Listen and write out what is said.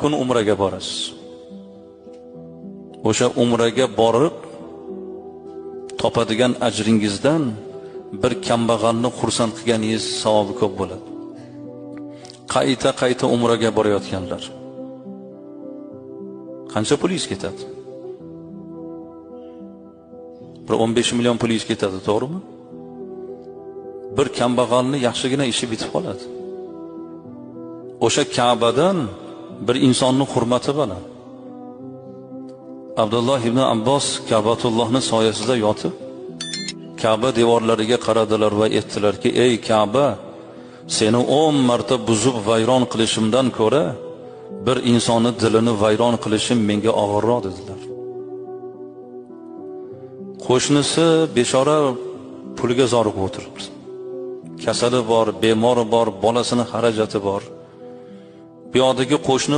kun umraga borasiz. O'sha umraga borib topadigan ajringizdan bir kambag'alni xursand qilganingiz savobi ko'p bo'ladi. Qayta umraga borayotganlar. Qancha pulingiz ketadi? Bir 15 million pulingiz ketadi, to'g'rimi? Bir kambag'alni yaxshigina ishi bitib qoladi. O'sha Ka'badan bir insonning hurmati baland. Abdulloh ibn Abbos Ka'batullohning soyasida yotib, Ka'ba devorlariga qaradilar va aytdilarki: "Ey Ka'ba, seni 10 marta buzib vayron qilishimdan ko'ra bir insonni dilini vayron qilishim menga og'irroq" dedilar. Qo'shnisi bechora pulga zoriqib o'tiribdi. Kasali bor, bemori bor, bolasini xarajati bor. Bu yoqdagi qo'shni